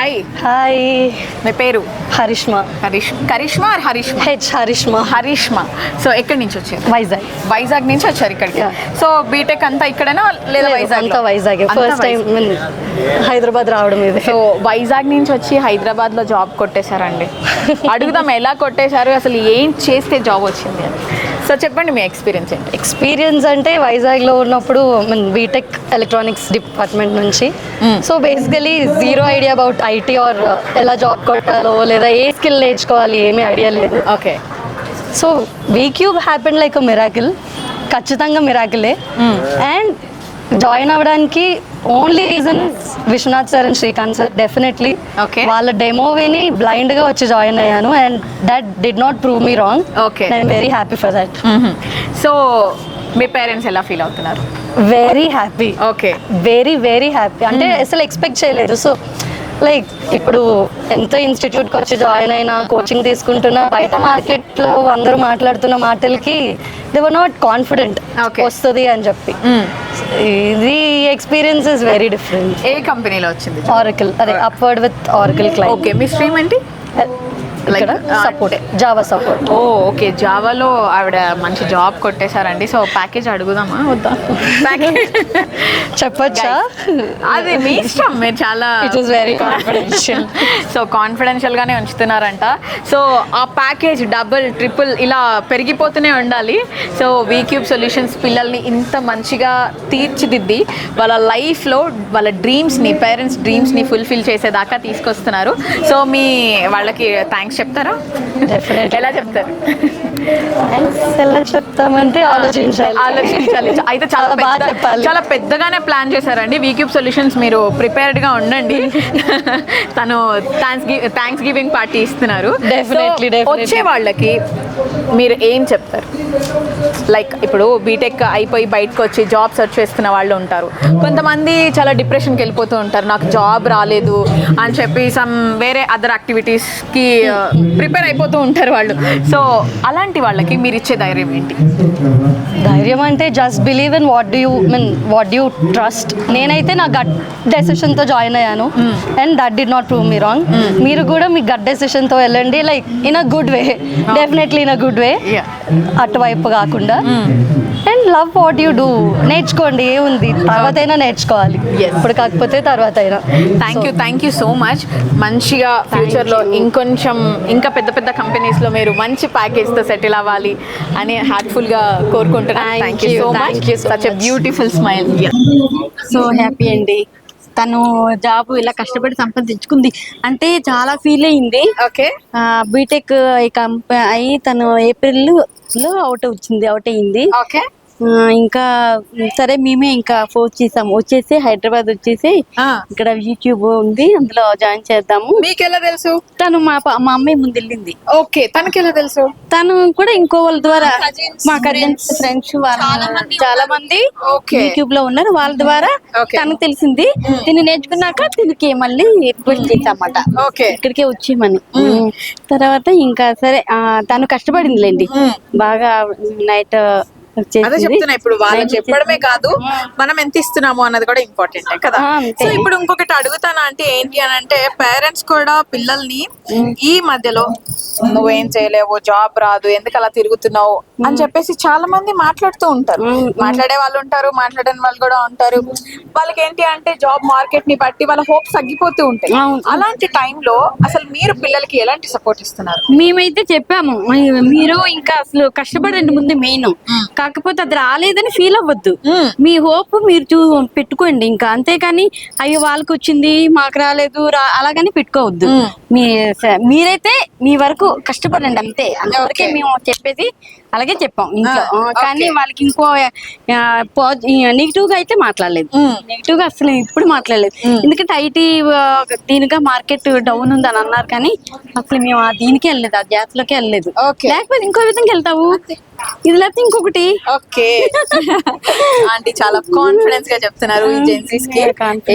Hi. Hi. మీ పేరు? హరిష్మా. Karishma are హరిష్మా? హరిష్మా. So ఎక్కడి నుంచి వచ్చారు? వైజాగ్ నుంచి వచ్చారు ఇక్కడికి. సో బీటెక్ అంతా ఇక్కడేనా లేదా వైజాగ్? ఫస్ట్ టైం హైదరాబాద్ రావడం ఇది. సో వైజాగ్ నుంచి వచ్చి హైదరాబాద్లో జాబ్ కొట్టేశారండి. అడుగుదాం ఎలా కొట్టేశారు, అసలు ఏం చేస్తే జాబ్ వచ్చింది అని. సో చెప్పండి మీ ఎక్స్పీరియన్స్ ఏంటి? ఎక్స్పీరియన్స్ అంటే వైజాగ్లో ఉన్నప్పుడు బీటెక్ ఎలక్ట్రానిక్స్ డిపార్ట్మెంట్ నుంచి. So basically zero idea about IT or ఎలా జాబ్ కొట్టాలో లేదా ఏ స్కిల్ నేర్చుకోవాలి ఏమీ ఐడియా లేదు. Okay. So V Cube happened like a miracle. ఖచ్చితంగా మిరాకిలే. అండ్ జాయిన్ అవ్వడానికి only reason Vishwanath sir and Srikanth sir. Definitely వాళ్ళ డెమో విని బ్లైండ్ గా వచ్చి జాయిన్ అయ్యాను and that did not prove me wrong. I'm very happy for that. So మీ parents ఎలా ఫీల్ అవుతున్నారు? Very happy. Okay. Very happy. అంటే అసలు ఎక్స్పెక్ట్ చేయలేదు. సో లైక్ ఇప్పుడు ఎంతో ఇన్స్టిట్యూట్కి వచ్చి జాయిన్ అయినా కోచింగ్ తీసుకుంటున్నా బయట మార్కెట్లో అందరూ మాట్లాడుతున్న మాటలకి దే వర్ నాట్ కాన్ఫిడెంట్ వస్తుంది అని చెప్పి. ఇది ఎక్స్పీరియన్స్ ఇస్ వెరీ డిఫరెంట్. ఏ కంపెనీలో వచ్చింది? ఆరకిల్. అదే upward with Oracle client. Okay. మీ స్ట్రీమ్ ఏంటి? Support, Java support. ఓకే. జావాలో ఆవిడ మంచి జాబ్ కొట్టేశారండి. సో ప్యాకేజ్ అడుగుదామా వద్దా? చెప్పచ్చా? అది మీ ఇష్టం. మీరు చాలా it is very confidential. So కాన్ఫిడెన్షియల్గానే ఉంచుతున్నారంట. సో ఆ ప్యాకేజ్ డబుల్ ట్రిపుల్ ఇలా పెరిగిపోతూనే ఉండాలి. సో వీక్యూబ్ సొల్యూషన్స్ పిల్లల్ని ఇంత మంచిగా తీర్చిదిద్ది వాళ్ళ లైఫ్లో వాళ్ళ డ్రీమ్స్ని, పేరెంట్స్ డ్రీమ్స్ని ఫుల్ఫిల్ చేసేదాకా తీసుకొస్తున్నారు. సో మీ వాళ్ళకి థ్యాంక్స్ చెప్తారా? ఎలా చెప్తారు? ఎలా చెప్తామంటే ఆలోచించాలి. అయితే చాలా పెద్దగానే ప్లాన్ చేశారండి. వీక్యూబ్ సొల్యూషన్స్ మీరు ప్రిపేర్డ్గా ఉండండి. తను థ్యాంక్స్ గివింగ్ పార్టీ ఇస్తున్నారు. వచ్చే వాళ్ళకి మీరు ఏం చెప్తారు? లైక్ ఇప్పుడు బీటెక్ అయిపోయి బయటకు వచ్చి జాబ్ సెర్చ్ చేస్తున్న వాళ్ళు ఉంటారు. కొంతమంది చాలా డిప్రెషన్కి వెళ్ళిపోతూ ఉంటారు. నాకు జాబ్ రాలేదు అని చెప్పి వేరే అదర్ యాక్టివిటీస్కి ప్రిపేర్ అయిపోతూ ఉంటారు వాళ్ళు. సో అలాంటి వాళ్ళకి మీరు ఇచ్చే ధైర్యం ఏంటి? ధైర్యం అంటే just believe in what do you trust. నేనైతే నా గట్ డెసిషన్తో జాయిన్ అయ్యాను and that did not prove me wrong. మీరు కూడా మీ గట్ డెసిషన్తో వెళ్ళండి. Like in a good way, definitely in a good way, అటువైపు కాకుండా. And love what you do. నేర్చుకోండి, ఏముంది, తర్వాత అయినా నేర్చుకోవాలి. ఇప్పుడు కాకపోతే తర్వాత అయినా. Thank you so much. మంచిగా ఫ్యూచర్లో ఇంకా పెద్ద కంపెనీస్లో మీరు మంచి ప్యాకేజ్తో సెటిల్ అవ్వాలి అని హార్ట్ఫుల్గా కోరుకుంటున్నాను. Thank you so much. Such a beautiful smile. So happy అండి. తను జాబ్ ఇలా కష్టపడి సంపాదించుకుంది అంటే చాలా ఫీల్ అయింది. ఓకే. బీటెక్ అయ్యి తను ఏప్రిల్లో అవుట్ అయింది. ఓకే. ఇంకా సరే మేమే ఇంకా ఫోర్స్ చేసాము. వచ్చేసి హైదరాబాద్ వచ్చేసి ఇక్కడ యూట్యూబ్ ఉంది, అందులో జాయిన్ చేద్దాము. మీకు ఎలా తెలుసు? తను మా అమ్మాయి ముందు వెళ్ళింది. ఓకే. తనకి ఎలా తెలుసు? తను కూడా ఇంకో వాళ్ళ ద్వారా, మా కజిన్స్ ఫ్రెండ్స్ చాలా మంది యూట్యూబ్ లో ఉన్నారు, వాళ్ళ ద్వారా తనకు తెలిసింది. దీన్ని నేర్చుకున్నాక దీనికి మళ్ళీ రిక్వెస్ట్ చేసామట ఇక్కడికే వచ్చేమని. తర్వాత ఇంకా సరే తను కష్టపడిందిలేండి బాగా. నైట్ అదే చెప్తున్నా. ఇప్పుడు వాళ్ళు చెప్పడమే కాదు, మనం ఎంత ఇస్తున్నాము అన్నది కూడా ఇంపార్టెంట్ కదా. సో ఇప్పుడు ఇంకొకటి అడుగుతాను అంటే ఏంటి అని అంటే, పేరెంట్స్ కూడా పిల్లల్ని ఈ మధ్యలో నువ్వేం చేయలేవు, జాబ్ రాదు, ఎందుకు అలా తిరుగుతున్నావు అని చెప్పేసి చాలా మంది మాట్లాడుతూ ఉంటారు. మాట్లాడే వాళ్ళు ఉంటారు, మాట్లాడని వాళ్ళు కూడా ఉంటారు. వాళ్ళకి ఏంటి అంటే జాబ్ మార్కెట్ ని బట్టి వాళ్ళ హోప్స్ తగ్గిపోతూ ఉంటాయి. అలాంటి టైంలో అసలు మీరు పిల్లలకి ఎలాంటి సపోర్ట్ ఇస్తున్నారు? మేమైతే చెప్పాము, మీరు ఇంకా అసలు కష్టపడండి ముందు మెయిన్. కాకపోతే అది రాలేదని ఫీల్ అవ్వద్దు. మీ హోప్ మీరు పెట్టుకోండి ఇంకా. అంతేకాని అయ్యో వాళ్ళకి వచ్చింది మాకు రాలేదు అలాగని పెట్టుకోవద్దు. మీరైతే మీ వరకు కష్టపడండి అంతే. అంతవరకే మేము చెప్పేది. అలాగే చెప్పాం ఇంట్లో. కానీ వాళ్ళకి ఇంకో నెగిటివ్ గా అయితే మాట్లాడలేదు. నెగిటివ్ గా అసలు ఇప్పుడు మాట్లాడలేదు. ఎందుకంటే ఐటీ దీనిగా మార్కెట్ డౌన్ ఉంది అని అన్నారు, కానీ అసలు మేము దీనికే వెళ్ళలేదు, ఆ జాతిలోకి వెళ్ళలేదు. లేకపోతే ఇంకో విధంగా వెళ్తావు, ఇది లేకపోతే ఇంకొకటి. ఓకే. ఆంటీ చాలా కాన్ఫిడెన్స్ గా చెప్తున్నారు. ఈ జెన్సీస్ కి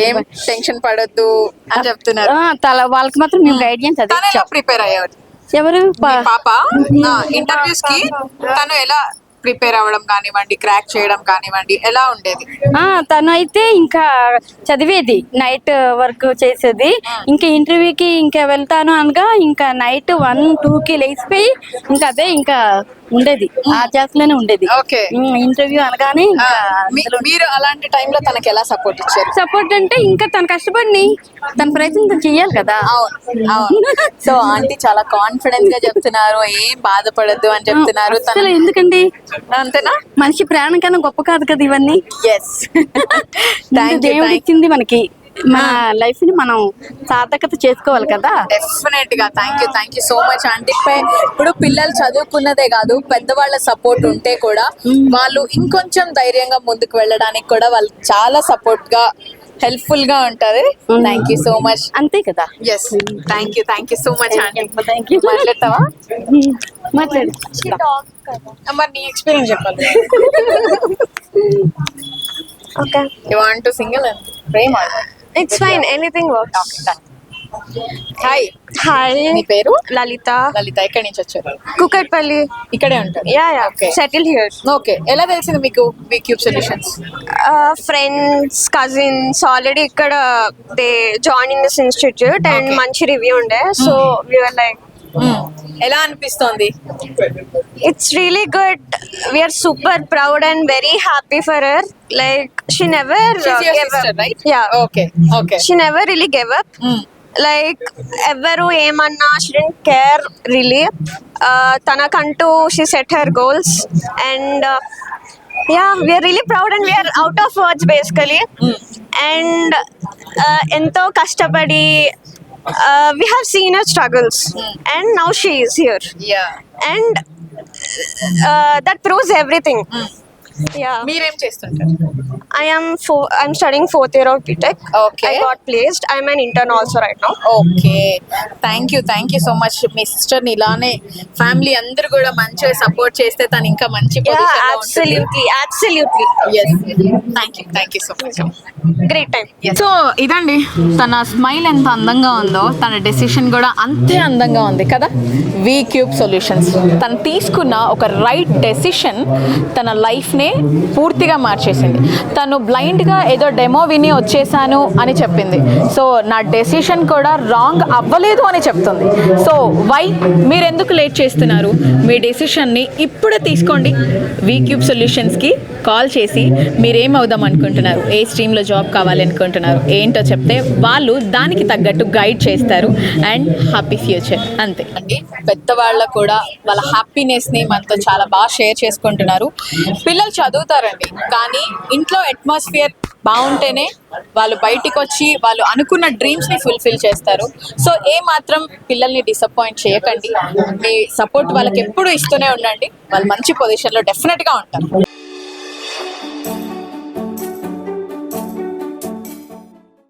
ఏం టెన్షన్ పడొద్దు అని చెప్తున్నారు. వాళ్ళకి మాత్రం మేము గైడెన్స్ అదే ప్రిపేర్ అయ్యారు. ఎవరు పాప ఇంటర్వ్యూస్ కి తను ఎలా ప్రిపేర్ అవ్వడం కానివ్వండి, క్రాక్ చేయడం కానివ్వండి, ఎలా ఉండేది? తను అయితే ఇంకా చదివేది, నైట్ వర్క్ చేసేది. ఇంకా ఇంటర్వ్యూకి ఇంకా వెళ్తాను అనగా ఇంకా నైట్ 1-2కి లేచిపోయి ఇంకా అదే ఇంకా ఉండేది, ఆ చేస్తలోనే ఉండేది. Okay. ఇంటర్వ్యూ అనగానే ఇంకా మీరు అలాంటి టైంలో తనకి ఎలా సపోర్ట్ ఇచ్చారు? సపోర్ట్ అంటే ఇంకా తను కష్టపడి తన ప్రయత్నం తను చెయ్యాలి కదా. సో ఆంటీ చాలా కాన్ఫిడెంట్ గా చెప్తున్నారు, ఏం బాధపడద్దు అని చెప్తున్నారు. అసలు ఎందుకండి, అంతేనా? మనిషి ప్రాణం కన్నా గొప్ప కాదు కదా ఇవన్నీ. ఎస్. Thank you. దేవుడు ఇచ్చింది మనకి, మన లైఫ్ ని మనం సార్థకత చేసుకోవాలి కదా. డెఫినెట్ గా. Thank you so much aunty. ఇప్పుడు పిల్లలు చదువుకున్నదే కాదు, పెద్దవాళ్ళ సపోర్ట్ ఉంటే కూడా వాళ్ళు ఇంకొంచెం ధైర్యంగా ముందుకు వెళ్ళడానికి కూడా వాళ్ళు చాలా సపోర్ట్ గా, హెల్ప్ఫుల్ గా ఉంటది. Thank you so much. అంతే కదా. Yes. Thank you so much aunty. Thank you. మాట్లాడతావా? మాట్లాడు. మరి నీ ఎక్స్పీరియన్స్ చెప్పాలి. Okay, you want to single and ప్రేమ? it's fine. Anything works. Hi, Hi, నీ పేరు? Lalita. లలిత. ఎక్కడి నుంచి వచ్చారు? Kukatpalli. ఇక్కడే ఉంటారు. Yeah. Okay. Settled here. Okay. ఎలా తెలిసింది మీకు V Cube solutions? Friends, cousins already ikkada they joined in this institute and Okay. manchi review unde. So we were like, ఎలా అనిపిస్తోంది? it's really good. We are super proud and very happy for her. Like she never She's your gave sister, up. right? Yeah. Okay. She never really gave up. Like ఎవరు ఏమన్నా she didn't care really. తనకంటూ she set her goals and yeah, we are really proud and we are out of words basically. And ఎంతో కష్టపడి we have seen her struggles and now she is here yeah. and that proves everything. Yeah. మీరేం చేస్తుంటారు? I'm studying 4th year of BTech. Okay. I got placed. I'm an intern also right now. Okay. Thank you so much. Me sister ని ఇలానే family అందరూ కూడా మంచిగా support చేస్తే తను ఇంకా మంచి Yeah, absolutely. Thank you so much. Great time. So ఇదండి, తన స్మైల్ ఎంత అందంగా ఉందో తన డెసిషన్ కూడా అంతే అందంగా ఉంది కదా. వీక్యూబ్ సొల్యూషన్స్ తను తీసుకున్న ఒక రైట్ డెసిషన్ తన లైఫ్నే పూర్తిగా మార్చేసింది. తను బ్లైండ్గా ఏదో డెమో విని వచ్చేసాను అని చెప్పింది. సో నా డెసిషన్ కూడా రాంగ్ అవ్వలేదు అని చెప్తుంది. సో వై మీరు ఎందుకు లేట్ చేస్తున్నారు? మీ డెసిషన్ని ఇప్పుడే తీసుకోండి. వీక్యూబ్ సొల్యూషన్స్కి కాల్ చేసి మీరేం అవుదాం అనుకుంటున్నారు, ఏ స్ట్రీమ్లో జాబ్ కావాలి అనుకుంటున్నారు, ఏంటో చెప్తే వాళ్ళు దానికి తగ్గట్టు గైడ్ చేస్తారు. And happy future. అంతే అండి. పెద్దవాళ్ళ కూడా వాళ్ళ హ్యాపీనెస్ని మనతో చాలా బాగా షేర్ చేసుకుంటున్నారు. పిల్లలు చదువుతారండి, కానీ ఇంట్లో అట్మాస్ఫియర్ బాగుంటేనే వాళ్ళు బయటికి వచ్చి వాళ్ళు అనుకున్న డ్రీమ్స్ని ఫుల్ఫిల్ చేస్తారు. సో ఏ మాత్రం పిల్లల్ని డిసప్పాయింట్ చేయకండి. మీ సపోర్ట్ వాళ్ళకి ఎప్పుడూ ఇస్తూనే ఉండండి. వాళ్ళు మంచి పొజిషన్లో డెఫినెట్గా ఉంటారు.